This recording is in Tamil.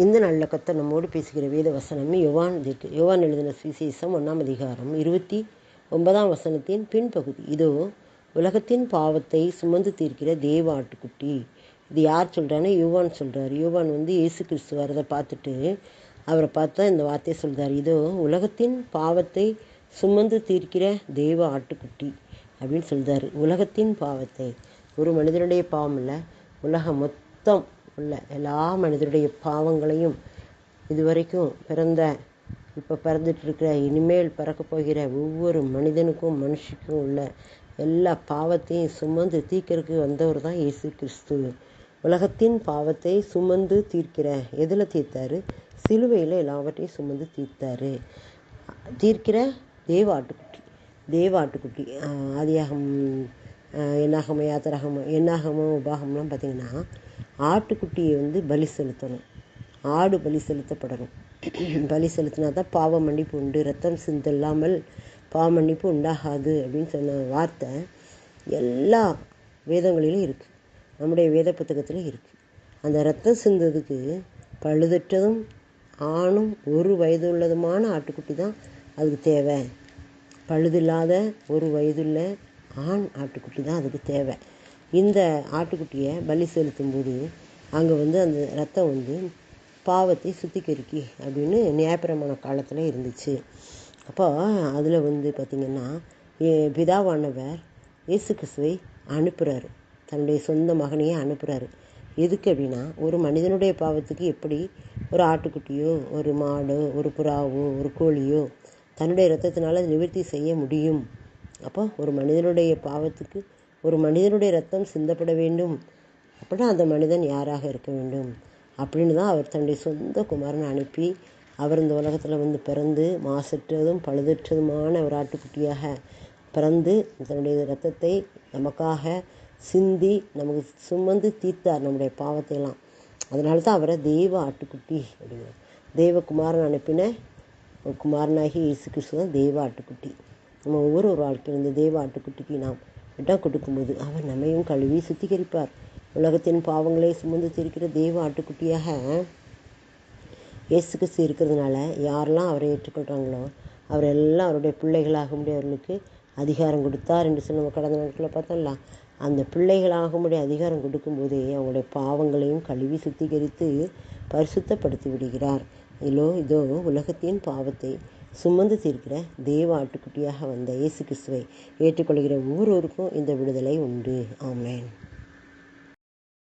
இந்த நல்ல கர்த்தர் நம்மோடு பேசுகிற வேத வசனம் யோவான் எழுதின சுவிசேஷம் 1ஆம் அதிகாரம் 29ஆம் வசனத்தின் பின்பகுதி. இதோ உலகத்தின் பாவத்தை சுமந்து தீர்க்கிற தேவ ஆட்டுக்குட்டி. இது யார் சொல்கிறான்னு யோவான் சொல்கிறார். யோவான் இயேசு கிறிஸ்து வரதை பார்த்துட்டு அவரை பார்த்தா இந்த வார்த்தையை சொல்கிறார். இதோ உலகத்தின் பாவத்தை சுமந்து தீர்க்கிற தேவ ஆட்டுக்குட்டி அப்படின்னு சொல்கிறார். உலகத்தின் பாவத்தை, ஒரு மனிதனுடைய பாவம் இல்லை, உலகம் மொத்தம் உள்ள எல்லா மனிதருடைய பாவங்களையும் இதுவரைக்கும் இப்போ பிறந்துட்டு இருக்கிற இனிமேல் பிறக்க போகிற ஒவ்வொரு மனிதனுக்கும் மனுஷிக்கும் உள்ள எல்லா பாவத்தையும் சுமந்து தீர்க்கறதுக்கு வந்தவர் தான் இயேசு கிறிஸ்து. உலகத்தின் பாவத்தை சுமந்து தீர்க்கிற, எதில் தீர்த்தாரு? சிலுவையில் எல்லாவற்றையும் சுமந்து தீர்க்கிற தேவ ஆட்டுக்குட்டி. ஆதியாகம், என்னாகமம், யாத்திராகமம், என்னாகமம், உபாகம்லாம் பார்த்திங்கன்னா ஆட்டுக்குட்டியை பலி செலுத்தணும். ஆடு பலி செலுத்தப்படணும். பலி செலுத்தினா தான் பாவ மன்னிப்பு உண்டு. ரத்தம் சிந்தல்லாமல் பாவ மன்னிப்பு உண்டாகாது அப்படின்னு சொன்ன வார்த்தை எல்லா வேதங்களிலும் இருக்குது. நம்முடைய வேத புத்தகத்திலும் இருக்குது. அந்த ரத்தம் சிந்ததுக்கு பழுதற்றதும் ஆணும் 1 வயது உள்ளதுமான ஆட்டுக்குட்டி தான் அதுக்கு தேவை. பழுதில்லாத 1 வயதுள்ள ஆண் ஆட்டுக்குட்டி தான் அதுக்கு தேவை. இந்த ஆட்டுக்குட்டியை பலி செலுத்தும்போது அங்கே அந்த ரத்தம் பாவத்தை சுத்திகரிக்கி அப்படின்னு நியாயப்பிரமாண காலத்தில் இருந்துச்சு. அப்போ அதில் பார்த்திங்கன்னா பிதாவானவர் இயேசு கிறிஸ்துவை அனுப்புகிறாரு. தன்னுடைய சொந்த மகனையே அனுப்புகிறாரு. எதுக்கு அப்படின்னா, ஒரு மனிதனுடைய பாவத்துக்கு எப்படி ஒரு ஆட்டுக்குட்டியோ, ஒரு மாடோ, ஒரு புறாவோ, ஒரு கோழியோ தன்னுடைய இரத்தத்தினால நிவர்த்தி செய்ய முடியும். அப்போ ஒரு மனிதனுடைய பாவத்துக்கு ஒரு மனிதனுடைய ரத்தம் சிந்தப்பட வேண்டும். அப்படின்னா அந்த மனிதன் யாராக இருக்க வேண்டும் அப்படின்னு தான் அவர் தன்னுடைய சொந்த குமாரனை அனுப்பி அவர் இந்த உலகத்தில் பிறந்து மாசற்றதும் பழுதற்றதுமான ஒரு ஆட்டுக்குட்டியாக பிறந்து தன்னுடைய இரத்தத்தை நமக்காக சிந்தி நமக்கு சுமந்து தீர்த்தார் நம்முடைய பாவத்தையெல்லாம். அதனால தான் அவரை தெய்வ ஆட்டுக்குட்டி அப்படிங்கிறார். தெய்வகுமாரன் அனுப்பின குமாரனாகி இயேசு கிறிஸ்து தான் தெய்வ ஆட்டுக்குட்டி. நம்ம ஒவ்வொரு வாழ்க்கையில் இந்த தெய்வ ஆட்டுக்குட்டிக்கு நாம் இடம் கொடுக்கும்போது அவர் நம்மையும் கழுவி சுத்திகரிப்பார். உலகத்தின் பாவங்களை சுமந்து தீர்க்கிற தெய்வ ஆட்டுக்குட்டியாக இயேசு கிறிஸ்து இருக்கிறதுனால யாரெல்லாம் அவரை ஏற்றுக்கொள்கிறாங்களோ அவரெல்லாம் அவருடைய பிள்ளைகளாக முடியவர்களுக்கு அதிகாரம் கொடுத்தார் என்று சொல்லி நம்ம கடந்த நாட்களில் பார்த்தோம்ல. அந்த பிள்ளைகளாக முடிய அதிகாரம் கொடுக்கும்போதே அவங்களுடைய பாவங்களையும் கழுவி சுத்திகரித்து பரிசுத்தப்படுத்தி விடுகிறார். இதோ உலகத்தின் பாவத்தை சுமந்து தீர்க்கிற தேவ ஆட்டுக்குட்டியாக வந்த இயேசு கிறிஸ்துவை ஏற்றுக்கொள்கிற ஒவ்வொருவருக்கும் இந்த விடுதலை உண்டு. ஆமென்.